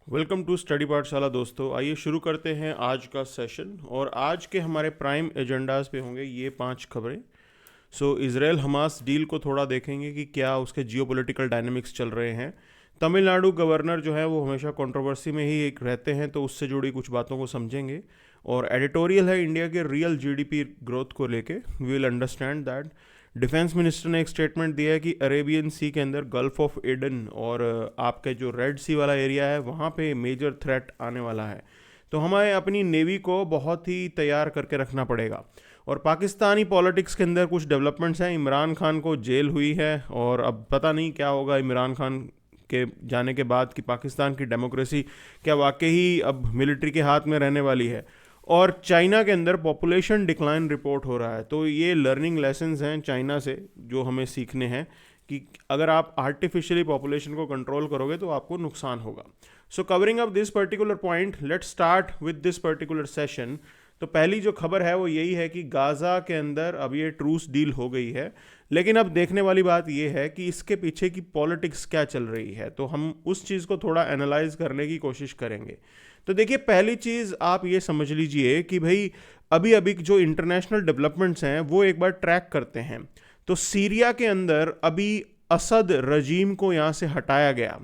Welcome to study पाठशाला दोस्तों। आइए शुरू करते हैं आज का सेशन। और आज के हमारे प्राइम एजेंडाज पे होंगे ये 5 खबरें। इज़राइल हमास डील को थोड़ा देखेंगे कि क्या उसके जियोपॉलिटिकल डायनामिक्स चल रहे हैं। तमिलनाडु गवर्नर जो है वो हमेशा कंट्रोवर्सी में ही एक रहते हैं, तो उससे जुड़ी कुछ बातों को समझेंगे। और एडिटोरियल है इंडिया के रियल जीडीपी ग्रोथ को लेके, we will understand that. Defence minister ने एक स्टेटमेंट दिया है कि अरेबियन सी के अंदर गल्फ ऑफ एडन और आपके जो रेड सी वाला एरिया है वहाँ पे मेजर थ्रेट आने वाला है, तो हमें अपनी नेवी को बहुत ही तैयार करके रखना पड़ेगा। और पाकिस्तानी पॉलिटिक्स के अंदर कुछ डेवलपमेंट्स हैं। इमरान खान को जेल हुई है और अब पता नहीं क्या होगा इमरान खान के जाने के बाद कि पाकिस्तान की डेमोक्रेसी क्या वाकई ही अब मिलिट्री के हाथ में रहने वाली है। और चाइना के अंदर पॉपुलेशन डिक्लाइन रिपोर्ट हो रहा है, तो ये लर्निंग लेसन्स हैं चाइना से जो हमें सीखने हैं कि अगर आप आर्टिफिशियली पॉपुलेशन को कंट्रोल करोगे तो आपको नुकसान होगा। Covering up this particular point, let's start with this particular session. तो पहली जो खबर है वो यही है कि गाज़ा के अंदर अब ये ट्रूस डील हो गई है, लेकिन अब देखने वाली बात ये है कि इसके पीछे की पॉलिटिक्स क्या चल रही है, तो हम उस चीज़ को थोड़ा एनालाइज करने की कोशिश करेंगे। तो देखिए, पहली चीज़ आप ये समझ लीजिए कि भाई अभी अभी जो इंटरनेशनल डेवलपमेंट्स हैं वो एक बार ट्रैक करते हैं। तो सीरिया के अंदर अभी असद रजीम को यहाँ से हटाया गया।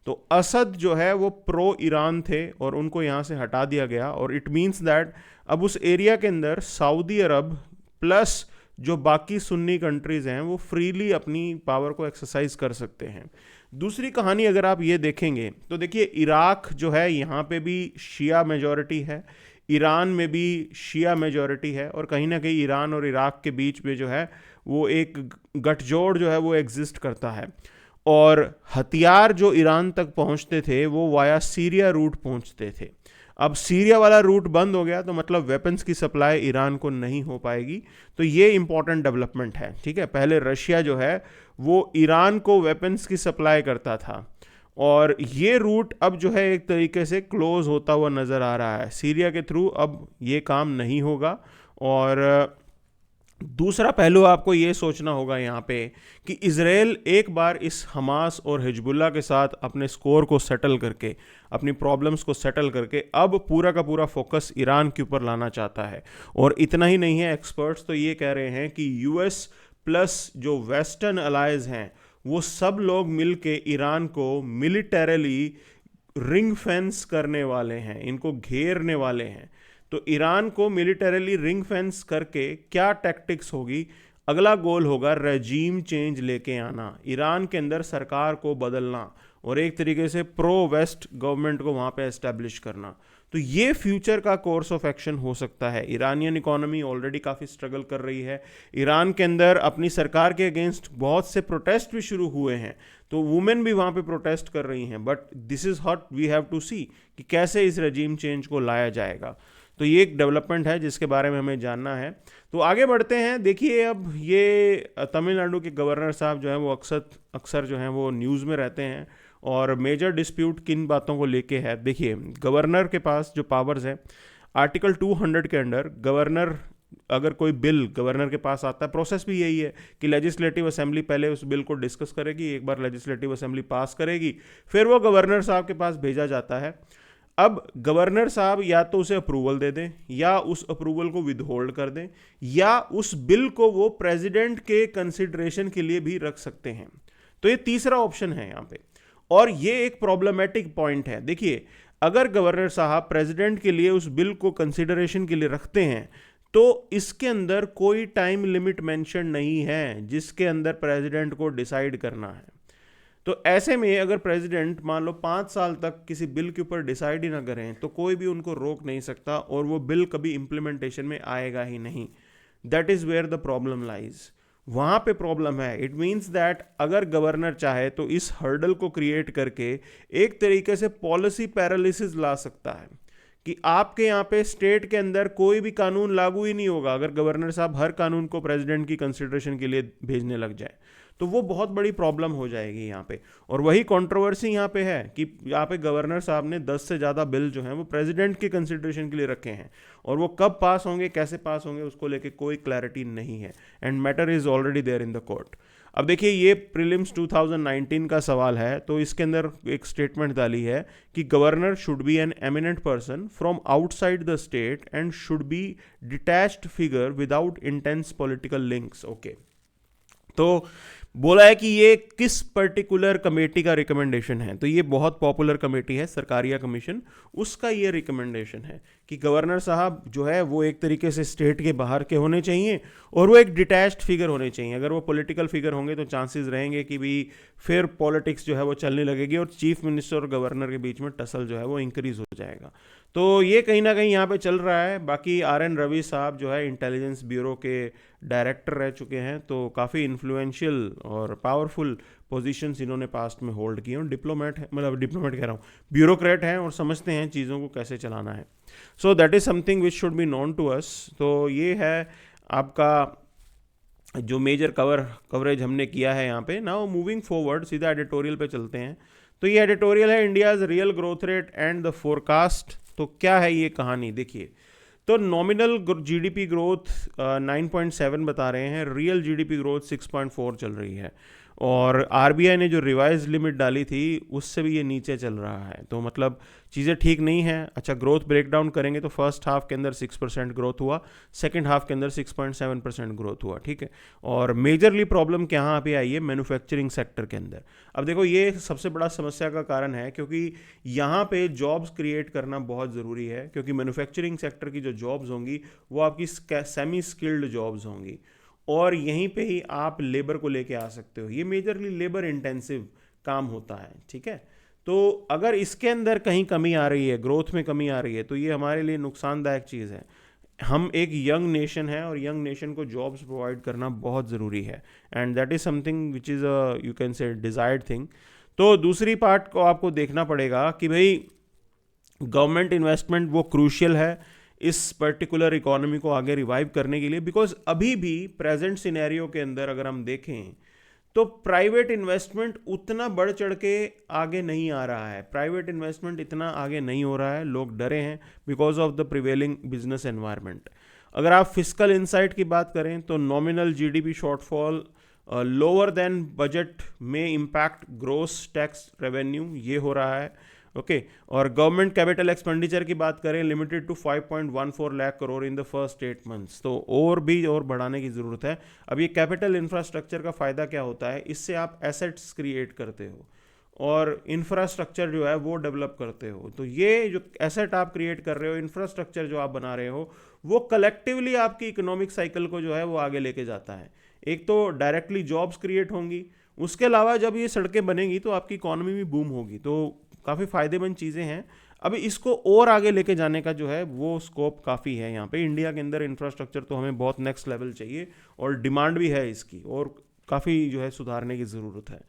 तो असद जो है वो प्रो ईरान थे और उनको यहाँ से हटा दिया गया, और इट मीन्स दैट अब उस एरिया के अंदर सऊदी अरब प्लस जो बाकी सुन्नी कंट्रीज़ हैं वो फ्रीली अपनी पावर को एक्सरसाइज कर सकते हैं। दूसरी कहानी अगर आप ये देखेंगे तो देखिए, इराक जो है यहाँ पे भी शिया मेजॉरिटी है, ईरान में भी शिया मेजॉरिटी है, और कहीं ना कहीं ईरान और इराक के बीच में जो है वो एक गठजोड़ जो है वो एग्जिस्ट करता है। और हथियार जो ईरान तक पहुँचते थे वो वाया सीरिया रूट पहुँचते थे। अब सीरिया वाला रूट बंद हो गया तो मतलब वेपन्स की सप्लाई ईरान को नहीं हो पाएगी। तो ये इंपॉर्टेंट डेवलपमेंट है, ठीक है। पहले रशिया जो है वो ईरान को वेपन्स की सप्लाई करता था, और ये रूट अब जो है एक तरीके से क्लोज होता हुआ नज़र आ रहा है। सीरिया के थ्रू अब ये काम नहीं होगा। और दूसरा पहलू आपको ये सोचना होगा यहाँ पे कि इज़राइल एक बार इस हमास और हिजबुल्लाह के साथ अपने स्कोर को सेटल करके, अपनी प्रॉब्लम्स को सेटल करके अब पूरा का पूरा फोकस ईरान के ऊपर लाना चाहता है। और इतना ही नहीं है, एक्सपर्ट्स तो ये कह रहे हैं कि यूएस प्लस जो वेस्टर्न अलाइज हैं वो सब लोग मिल के ईरान को मिलिटरली रिंग फेंस करने वाले हैं, इनको घेरने वाले हैं। तो ईरान को मिलिटरली रिंग फेंस करके क्या टैक्टिक्स होगी, अगला गोल होगा रजीम चेंज लेके आना, ईरान के अंदर सरकार को बदलना और एक तरीके से प्रो वेस्ट गवर्नमेंट को वहाँ पे एस्टेब्लिश करना। तो ये फ्यूचर का कोर्स ऑफ एक्शन हो सकता है। ईरानियन इकोनॉमी ऑलरेडी काफ़ी स्ट्रगल कर रही है। ईरान के अंदर अपनी सरकार के अगेंस्ट बहुत से प्रोटेस्ट भी शुरू हुए हैं, तो वुमेन भी वहाँ पे प्रोटेस्ट कर रही हैं। But this is what we have to see कि कैसे इस रजीम चेंज को लाया जाएगा। तो ये एक डेवलपमेंट है जिसके बारे में हमें जानना है। तो आगे बढ़ते हैं। देखिए, अब ये तमिलनाडु के गवर्नर साहब जो हैं वो अक्सर जो हैं वो न्यूज़ में रहते हैं। और मेजर डिस्प्यूट किन बातों को लेके है, देखिए गवर्नर के पास जो पावर्स हैं, आर्टिकल 200 के अंडर गवर्नर, अगर कोई बिल गवर्नर के पास आता है, प्रोसेस भी यही है कि लेजिस्लेटिव असेंबली पहले उस बिल को डिस्कस करेगी, एक बार लेजिस्लेटिव असेंबली पास करेगी, फिर वो गवर्नर साहब के पास भेजा जाता है। अब गवर्नर साहब या तो उसे अप्रूवल दे दें या उस अप्रूवल को विदहोल्ड कर दें, या उस बिल को वो प्रेसिडेंट के कंसिडरेशन के लिए भी रख सकते हैं। तो ये तीसरा ऑप्शन है यहाँ पे, और ये एक प्रॉब्लमेटिक पॉइंट है। देखिए, अगर गवर्नर साहब प्रेसिडेंट के लिए उस बिल को कंसिडरेशन के लिए रखते हैं तो इसके अंदर कोई टाइम लिमिट मेंशन नहीं है जिसके अंदर प्रेसिडेंट को डिसाइड करना है। तो ऐसे में अगर प्रेसिडेंट मान लो 5 साल तक किसी बिल के ऊपर डिसाइड ही ना करें तो कोई भी उनको रोक नहीं सकता, और वो बिल कभी इम्प्लीमेंटेशन में आएगा ही नहीं। That is where the problem lies. वहाँ पे प्रॉब्लम है। इट मीन्स दैट अगर गवर्नर चाहे तो इस हर्डल को क्रिएट करके एक तरीके से पॉलिसी पैरालिसिस ला सकता है कि आपके यहाँ पे स्टेट के अंदर कोई भी कानून लागू ही नहीं होगा अगर गवर्नर साहब हर कानून को प्रेसिडेंट की कंसिडरेशन के लिए भेजने लग जाए। तो वो बहुत बड़ी प्रॉब्लम हो जाएगी यहाँ पे। और वही कंट्रोवर्सी यहाँ पे है कि यहाँ पे गवर्नर साहब ने 10 से ज़्यादा बिल जो हैं वो प्रेसिडेंट के कंसिडरेशन के लिए रखे हैं, और वो कब पास होंगे, कैसे पास होंगे, उसको लेके कोई क्लैरिटी नहीं है। And matter is already there in the court. अब देखिए ये प्रीलिम्स 2019 का सवाल है, तो इसके अंदर एक स्टेटमेंट डाली है कि governor should be an eminent person from outside the state and should be detached figure without intense political links. Okay, तो बोला है कि ये किस पर्टिकुलर कमेटी का रिकमेंडेशन है, तो ये बहुत पॉपुलर कमेटी है सरकारिया कमीशन, उसका ये रिकमेंडेशन है कि गवर्नर साहब जो है वो एक तरीके से स्टेट के बाहर के होने चाहिए और वो एक डिटैच्ड फिगर होने चाहिए। अगर वो पॉलिटिकल फिगर होंगे तो चांसेस रहेंगे कि भी फिर पॉलिटिक्स जो है वो चलने लगेगी और चीफ मिनिस्टर और गवर्नर के बीच में टसल जो है वो इंक्रीज हो जाएगा। तो ये कहीं ना कहीं यहाँ पे चल रहा है। बाकी RN रवि साहब जो है इंटेलिजेंस ब्यूरो के डायरेक्टर रह चुके हैं, तो काफ़ी इन्फ्लुएंशियल और पावरफुल पोजीशंस इन्होंने पास्ट में होल्ड किए और डिप्लोमेट है, मतलब डिप्लोमेट कह रहा हूँ, ब्यूरोक्रेट हैं और समझते हैं चीज़ों को कैसे चलाना है। So that is something which should be known to us. तो ये है आपका जो मेजर कवरेज हमने किया है यहाँ पे। नाउ मूविंग फॉरवर्ड सीधा एडिटोरियल पे चलते हैं। तो ये एडिटोरियल है India's real growth rate and the forecast. तो क्या है ये कहानी, देखिए। तो नॉमिनल जीडीपी ग्रोथ 9.7 बता रहे हैं, रियल जीडीपी ग्रोथ 6.4 चल रही है, और आरबीआई ने जो रिवाइज लिमिट डाली थी उससे भी ये नीचे चल रहा है। तो मतलब चीज़ें ठीक नहीं हैं। अच्छा, ग्रोथ ब्रेकडाउन करेंगे तो फर्स्ट हाफ के अंदर 6% ग्रोथ हुआ, सेकंड हाफ के अंदर 6.7% ग्रोथ हुआ, ठीक है। और मेजरली प्रॉब्लम कहाँ पे आई है, मैन्युफैक्चरिंग सेक्टर के अंदर। अब देखो ये सबसे बड़ा समस्या का कारण है, क्योंकि यहाँ पे जॉब्स क्रिएट करना बहुत ज़रूरी है, क्योंकि मैन्युफैक्चरिंग सेक्टर की जो जॉब्स होंगी वो आपकी सेमी स्किल्ड जॉब्स होंगी, और यहीं पे ही आप लेबर को लेके आ सकते हो। ये मेजरली लेबर इंटेंसिव काम होता है, ठीक है। तो अगर इसके अंदर कहीं कमी आ रही है, ग्रोथ में कमी आ रही है, तो ये हमारे लिए नुकसानदायक चीज़ है। हम एक यंग नेशन है और यंग नेशन को जॉब्स प्रोवाइड करना बहुत ज़रूरी है, and that is something which is a you can से डिज़ायर्ड थिंग। तो दूसरी पार्ट को आपको देखना पड़ेगा कि भाई गवर्नमेंट इन्वेस्टमेंट वो क्रूशियल है इस पर्टिकुलर इकोनॉमी को आगे रिवाइव करने के लिए, बिकॉज अभी भी प्रेजेंट सिनेरियो के अंदर अगर हम देखें तो प्राइवेट इन्वेस्टमेंट उतना बढ़ चढ़ के आगे नहीं आ रहा है। प्राइवेट इन्वेस्टमेंट इतना आगे नहीं हो रहा है, लोग डरे हैं because of the prevailing business environment. अगर आप फिस्कल इनसाइट की बात करें तो nominal GDP shortfall lower than budget में इम्पैक्ट ग्रोस टैक्स रेवेन्यू, ये हो रहा है, ओके। और गवर्नमेंट कैपिटल एक्सपेंडिचर की बात करें limited to 5.14 lakh crore in the first 8 months, तो और भी और बढ़ाने की ज़रूरत है। अब ये कैपिटल इंफ्रास्ट्रक्चर का फ़ायदा क्या होता है, इससे आप एसेट्स क्रिएट करते हो और इंफ्रास्ट्रक्चर जो है वो डेवलप करते हो। तो ये जो एसेट आप क्रिएट कर रहे हो, इंफ्रास्ट्रक्चर जो आप बना रहे हो, वो कलेक्टिवली आपकी इकोनॉमिक साइकिल को जो है वो आगे लेके जाता है। एक तो डायरेक्टली जॉब्स क्रिएट होंगी, उसके अलावा जब ये सड़कें बनेंगी तो आपकी इकोनॉमी भी बूम होगी। तो काफ़ी फ़ायदेमंद चीज़ें हैं। अभी इसको और आगे लेके जाने का जो है वो स्कोप काफ़ी है यहाँ पे इंडिया के अंदर। इंफ्रास्ट्रक्चर तो हमें बहुत नेक्स्ट लेवल चाहिए और डिमांड भी है इसकी, और काफ़ी जो है सुधारने की ज़रूरत है।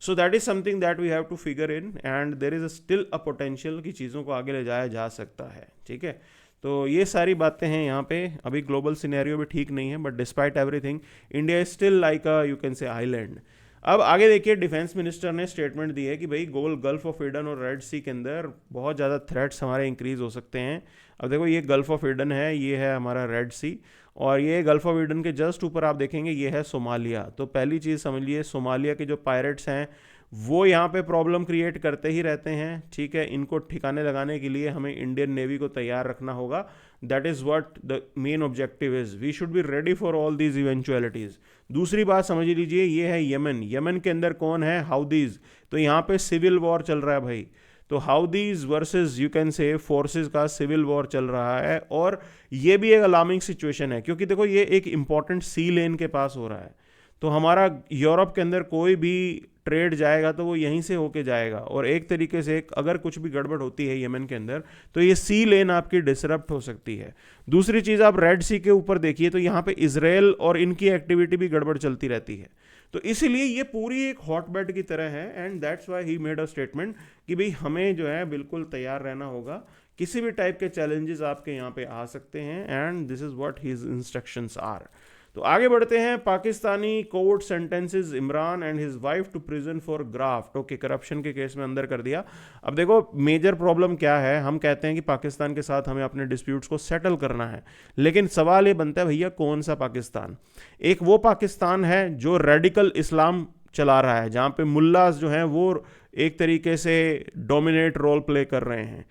So that is something that we have to figure in, and there is still a potential कि चीज़ों को आगे ले जाया जा सकता है, ठीक है। तो ये सारी बातें हैं यहाँ पे। अभी ग्लोबल सिनेरियो भी ठीक नहीं है, but despite everything India is still like a you can से आइलैंड। अब आगे देखिए, डिफेंस मिनिस्टर ने स्टेटमेंट दी है कि भाई गल्फ ऑफ एडन और रेड सी के अंदर बहुत ज़्यादा थ्रेट्स हमारे इंक्रीज हो सकते हैं। अब देखो ये गल्फ ऑफ एडन है, ये है हमारा रेड सी, और ये गल्फ ऑफ एडन के जस्ट ऊपर आप देखेंगे ये है सोमालिया। तो पहली चीज़ समझ लिए, सोमालिया के जो पायरेट्स हैं वो यहाँ पे प्रॉब्लम क्रिएट करते ही रहते हैं, ठीक है। इनको ठिकाने लगाने के लिए हमें इंडियन नेवी को तैयार रखना होगा। That is what the main objective is, we should be ready for all these eventualities. दूसरी बात समझ लीजिए, ये है यमन। यमन के अंदर कौन है, हाउदीज। तो यहाँ पे सिविल वॉर चल रहा है भाई। तो हाउदीज वर्सेस यू कैन से फोर्सेस का सिविल वॉर चल रहा है, और ये भी एक अलार्मिंग सिचुएशन है, क्योंकि देखो ये एक इंपॉर्टेंट सी लेन के पास हो रहा है। तो हमारा यूरोप के अंदर कोई भी ट्रेड जाएगा तो वो यहीं से होके जाएगा, और एक तरीके से अगर कुछ भी गड़बड़ होती है यमन के अंदर तो ये सी लेन आपकी डिसरप्ट हो सकती है। दूसरी चीज़, आप रेड सी के ऊपर देखिए तो यहाँ पे इजराइल और इनकी एक्टिविटी भी गड़बड़ चलती रहती है। तो इसीलिए ये पूरी एक हॉटबेड की तरह है, and that's why he made a statement कि भाई हमें जो है बिल्कुल तैयार रहना होगा, किसी भी टाइप के चैलेंजेस आपके यहाँ पे आ सकते हैं, and this is what his instructions are. तो आगे बढ़ते हैं। Pakistani court sentences Imran and his wife to prison for graft. Okay, corruption के केस में अंदर कर दिया। अब देखो मेजर प्रॉब्लम क्या है, हम कहते हैं कि पाकिस्तान के साथ हमें अपने डिस्प्यूट्स को सेटल करना है, लेकिन सवाल ये बनता है भैया कौन सा पाकिस्तान? एक वो पाकिस्तान है जो रेडिकल इस्लाम चला रहा है, जहाँ पे मुल्लाज जो हैं वो एक तरीके से डोमिनेट रोल प्ले कर रहे हैं।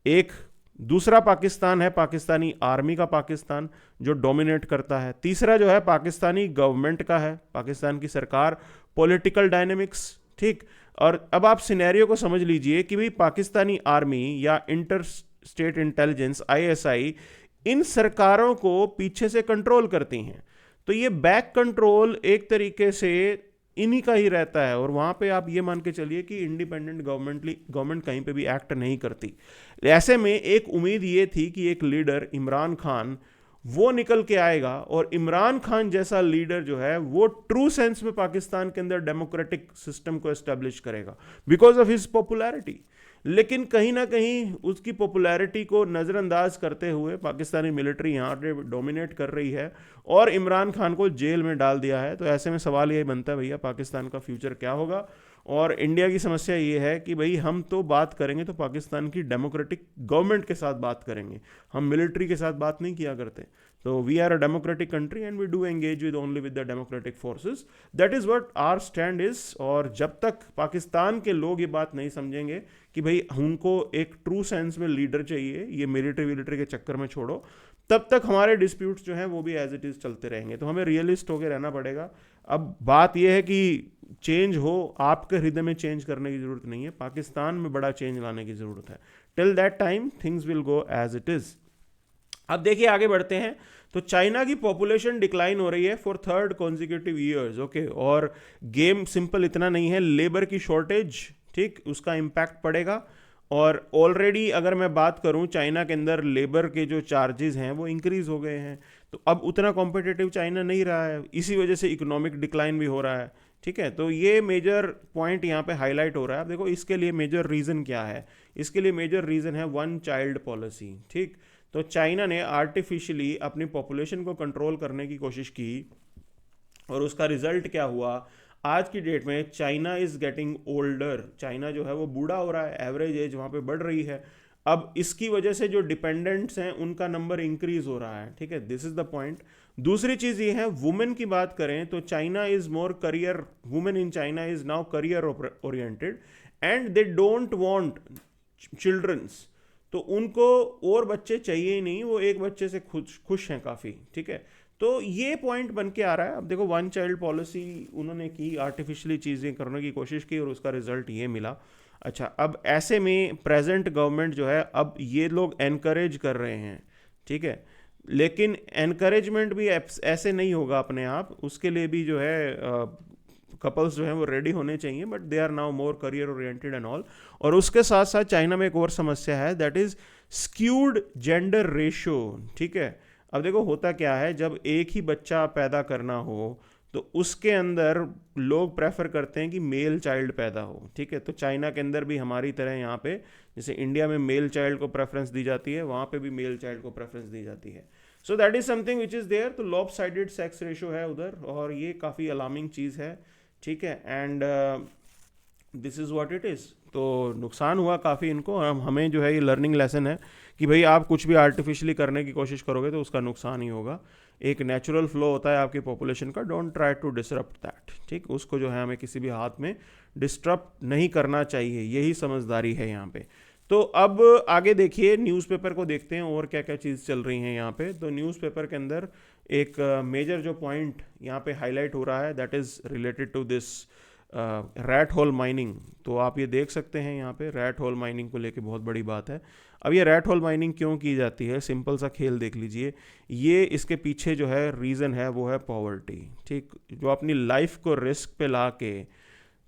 एक दूसरा पाकिस्तान है पाकिस्तानी आर्मी का पाकिस्तान जो डोमिनेट करता है। तीसरा जो है पाकिस्तानी गवर्नमेंट का है, पाकिस्तान की सरकार, पॉलिटिकल डायनेमिक्स, ठीक। और अब आप सिनेरियो को समझ लीजिए कि भाई पाकिस्तानी आर्मी या इंटर स्टेट इंटेलिजेंस ISI इन सरकारों को पीछे से कंट्रोल करती हैं, तो ये बैक कंट्रोल एक तरीके से इन्हीं का ही रहता है। और वहाँ पे आप ये मान के चलिए कि इंडिपेंडेंट गवर्नमेंट कहीं पे भी एक्ट नहीं करती। ऐसे में एक उम्मीद ये थी कि एक लीडर इमरान खान वो निकल के आएगा और इमरान खान जैसा लीडर जो है वो ट्रू सेंस में पाकिस्तान के अंदर डेमोक्रेटिक सिस्टम को एस्टेब्लिश करेगा बिकॉज ऑफ हिज पॉपुलैरिटी। लेकिन कहीं ना कहीं उसकी पॉपुलैरिटी को नज़रअंदाज करते हुए पाकिस्तानी मिलिट्री यहाँ पे डोमिनेट कर रही है और इमरान खान को जेल में डाल दिया है। तो ऐसे में सवाल यही बनता है भैया पाकिस्तान का फ्यूचर क्या होगा? और इंडिया की समस्या ये है कि भाई हम तो बात करेंगे तो पाकिस्तान की डेमोक्रेटिक गवर्नमेंट के साथ बात करेंगे, हम मिलिट्री के साथ बात नहीं किया करते। तो we are a democratic country and we do engage with only with the democratic forces, that is what our stand is. और जब तक पाकिस्तान के लोग ये बात नहीं समझेंगे कि भाई उनको एक ट्रू सेंस में लीडर चाहिए, ये मिलिट्री के चक्कर में छोड़ो, तब तक हमारे डिस्प्यूट्स जो हैं वो भी एज इट इज़ चलते रहेंगे। तो हमें रियलिस्ट होकर रहना पड़ेगा। अब बात यह है कि चेंज हो, आपके हृदय में चेंज करने की ज़रूरत नहीं है, पाकिस्तान में बड़ा चेंज लाने की ज़रूरत है। Till that time things will go as it is. अब देखिए आगे बढ़ते हैं। तो चाइना की पॉपुलेशन डिक्लाइन हो रही है for third consecutive years. Okay, और गेम सिंपल इतना नहीं है, लेबर की शॉर्टेज, ठीक, उसका इम्पैक्ट पड़ेगा। और ऑलरेडी अगर मैं बात करूं चाइना के अंदर लेबर के जो चार्जेस हैं वो इंक्रीज हो गए हैं, तो अब उतना कॉम्पिटिटिव चाइना नहीं रहा है, इसी वजह से इकोनॉमिक डिक्लाइन भी हो रहा है। ठीक है, तो ये मेजर पॉइंट यहाँ पे हाईलाइट हो रहा है। अब देखो इसके लिए मेजर रीज़न क्या है? इसके लिए मेजर रीज़न है वन चाइल्ड पॉलिसी। ठीक, तो चाइना ने आर्टिफिशियली अपनी पॉपुलेशन को कंट्रोल करने की कोशिश की और उसका रिजल्ट क्या हुआ? आज की डेट में China is getting older, China जो है वो बूढ़ा हो रहा है, एवरेज एज वहाँ पे बढ़ रही है। अब इसकी वजह से जो डिपेंडेंट्स हैं उनका नंबर इंक्रीज हो रहा है। ठीक है, दिस इज़ द पॉइंट। दूसरी चीज़ ये है, वुमेन की बात करें तो China is more career, women in China is now career oriented and they don't want childrens, तो उनको और बच्चे चाहिए ही नहीं, वो एक बच्चे से खुश हैं काफ़ी। ठीक है, तो ये पॉइंट बन के आ रहा है। अब देखो वन चाइल्ड पॉलिसी उन्होंने की, आर्टिफिशियली चीज़ें करने की कोशिश की और उसका रिजल्ट ये मिला। अच्छा, अब ऐसे में प्रेजेंट गवर्नमेंट जो है अब ये लोग एनकरेज कर रहे हैं। ठीक है, लेकिन एनकरेजमेंट भी ऐसे नहीं होगा अपने आप, उसके लिए भी जो है कपल्स जो हैं वो रेडी होने चाहिए, but they are now more career oriented and all. और उसके साथ साथ चाइना में एक और समस्या है, that is skewed gender ratio. ठीक है, अब देखो होता क्या है, जब एक ही बच्चा पैदा करना हो तो उसके अंदर लोग प्रेफर करते हैं कि मेल चाइल्ड पैदा हो। ठीक है, तो चाइना के अंदर भी हमारी तरह यहाँ पे जैसे इंडिया में मेल चाइल्ड को प्रेफरेंस दी जाती है, वहाँ पे भी मेल चाइल्ड को प्रेफरेंस दी जाती है। So that is something which is there. तो लॉप साइडेड सेक्स रेशो है उधर और ये काफ़ी अलार्मिंग चीज़ है। ठीक है, and this is what it is. तो नुकसान हुआ काफ़ी इनको, और हमें जो है ये लर्निंग लेसन है कि भाई आप कुछ भी आर्टिफिशियली करने की कोशिश करोगे तो उसका नुकसान ही होगा। एक नेचुरल फ्लो होता है आपकी पॉपुलेशन का, don't try to disrupt that. ठीक, उसको जो है हमें किसी भी हाथ में डिस्टर्ब नहीं करना चाहिए, यही समझदारी है यहाँ पे। तो अब आगे देखिए, न्यूज़पेपर को देखते हैं और क्या क्या चीज़ चल रही हैं यहाँ पे। तो न्यूज़पेपर के अंदर एक मेजर जो पॉइंट यहाँ पे हाईलाइट हो रहा है, that is related to this rat hole mining. तो आप ये देख सकते हैं यहाँ पे रैट होल माइनिंग को लेके बहुत बड़ी बात है। अब ये रैट होल माइनिंग क्यों की जाती है, सिंपल सा खेल देख लीजिए। ये इसके पीछे जो है रीज़न है वो है पॉवर्टी। ठीक, जो अपनी लाइफ को रिस्क पे ला के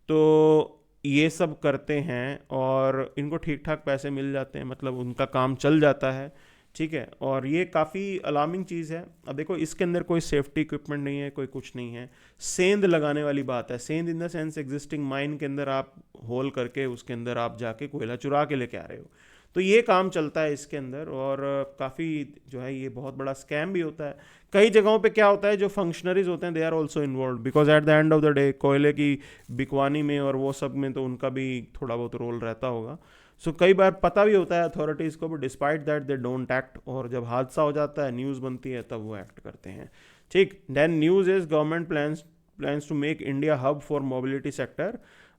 तो ये सब करते हैं और इनको ठीक ठाक पैसे मिल जाते हैं, मतलब उनका काम चल जाता है। ठीक है, और ये काफ़ी अलार्मिंग चीज़ है। अब देखो इसके अंदर कोई सेफ्टी इक्विपमेंट नहीं है, कोई कुछ नहीं है, सेंध लगाने वाली बात है। सेंध in the sense existing mine के अंदर आप होल करके उसके अंदर आप जाके कोयला चुरा के लेके आ रहे हो। तो ये काम चलता है इसके अंदर, और काफ़ी जो है ये बहुत बड़ा स्कैम भी होता है। कई जगहों पे क्या होता है, जो फंक्शनरीज होते हैं they are also involve, because at the end of the day कोयले की बिकवानी में और वो सब में तो उनका भी थोड़ा बहुत रोल रहता होगा। सो कई बार पता भी होता है अथॉरिटीज़ को, but despite that they don't act, और जब हादसा हो जाता है, न्यूज़ बनती है, तब वो एक्ट करते हैं। ठीक, then news is government plans to make India hub for mobility sector.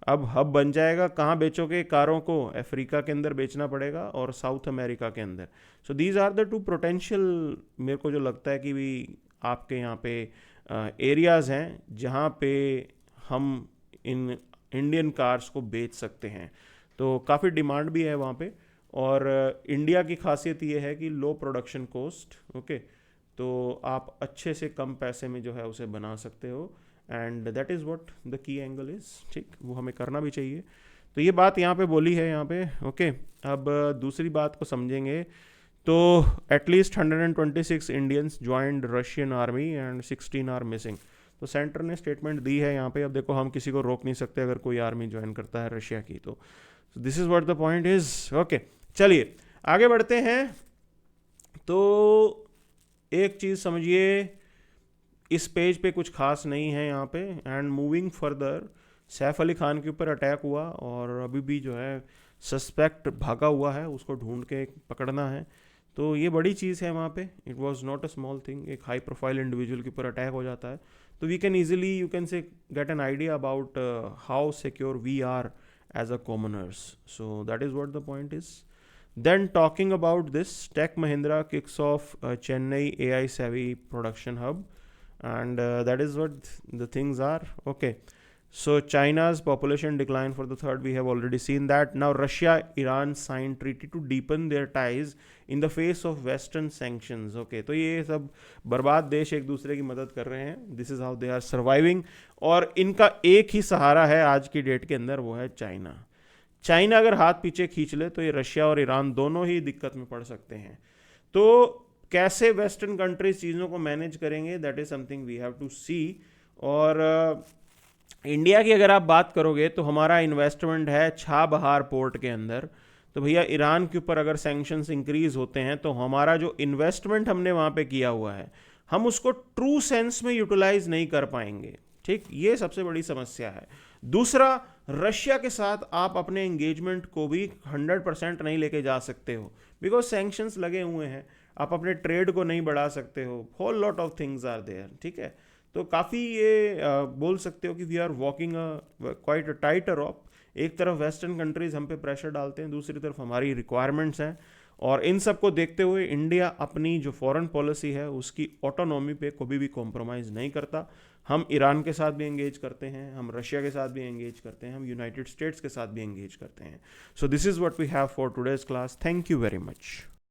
अब हब बन जाएगा, कहाँ बेचोगे कारों को? अफ्रीका के अंदर बेचना पड़ेगा और साउथ अमेरिका के अंदर। So these are the two potential, मेरे को जो लगता है कि भी आपके यहाँ पे एरियाज़ हैं जहाँ पे हम इन इंडियन कार्स को बेच सकते हैं। तो काफ़ी डिमांड भी है वहाँ पे, और इंडिया की खासियत ये है कि लो प्रोडक्शन कॉस्ट, ओके, तो आप अच्छे से कम पैसे में जो है उसे बना सकते हो, and that is what the key angle is. ठीक, वो हमें करना भी चाहिए। तो ये बात यहाँ पे बोली है यहाँ पे, ओके। अब दूसरी बात को समझेंगे, तो at least 126 Indians joined Russian army and 16 are missing. तो सेंटर ने स्टेटमेंट दी है यहाँ पे। अब देखो, हम किसी को रोक नहीं सकते अगर कोई आर्मी ज्वाइन करता है रशिया की, तो this is what the point is, okay. चलिए आगे बढ़ते हैं। तो एक चीज़ समझिए, इस पेज पे कुछ खास नहीं है यहाँ पे, and moving further, Saif Ali Khan के ऊपर अटैक हुआ और अभी भी जो है सस्पेक्ट भागा हुआ है, उसको ढूंढ के पकड़ना है। तो ये बड़ी चीज़ है वहाँ पे, it was not a small thing. एक हाई प्रोफाइल इंडिविजुअल के ऊपर अटैक हो जाता है, तो we can easily, you can say get an idea about how secure we are as a commoners. So that is what the point is. Then talking about this, Tech Mahindra kicks off Chennai AI Savvy Production Hub, and that is what the things are. Okay. So China's population decline for the third, we have already seen that. Now Russia, Iran signed treaty to deepen their ties in the face of Western sanctions. Okay, तो ये सब बर्बाद देश एक दूसरे की मदद कर रहे हैं. This is how they are surviving. और इनका एक ही सहारा है आज की डेट के अंदर, वो है चाइना। चाइना अगर हाथ पीछे खींच ले तो ये रशिया और ईरान दोनों ही दिक्कत में पड़ सकते हैं। तो कैसे वेस्टर्न कंट्रीज चीज़ों को मैनेज करेंगे, that is something we have to see. और इंडिया की अगर आप बात करोगे तो हमारा इन्वेस्टमेंट है छाबहार पोर्ट के अंदर। तो भैया ईरान के ऊपर अगर सैंक्शंस इंक्रीज होते हैं तो हमारा जो इन्वेस्टमेंट हमने वहाँ पे किया हुआ है, हम उसको ट्रू सेंस में यूटिलाइज नहीं कर पाएंगे। ठीक, ये सबसे बड़ी समस्या है। दूसरा, रशिया के साथ आप अपने एंगेजमेंट को भी 100% नहीं लेके जा सकते हो, बिकॉज सैंक्शंस लगे हुए हैं। आप अपने ट्रेड को नहीं बढ़ा सकते हो, whole lot of things are there. ठीक है, तो काफ़ी ये बोल सकते हो कि we are walking quite a tighter rope. एक तरफ वेस्टर्न कंट्रीज हम पे प्रेशर डालते हैं, दूसरी तरफ हमारी रिक्वायरमेंट्स हैं, और इन सब को देखते हुए इंडिया अपनी जो फॉरेन पॉलिसी है उसकी ऑटोनॉमी पे कभी भी कॉम्प्रोमाइज़ नहीं करता। हम ईरान के साथ भी एंगेज करते हैं, हम रशिया के साथ भी एंगेज करते हैं, हम यूनाइटेड स्टेट्स के साथ भी एंगेज करते हैं। So this is what we have for today's class. Thank you very much.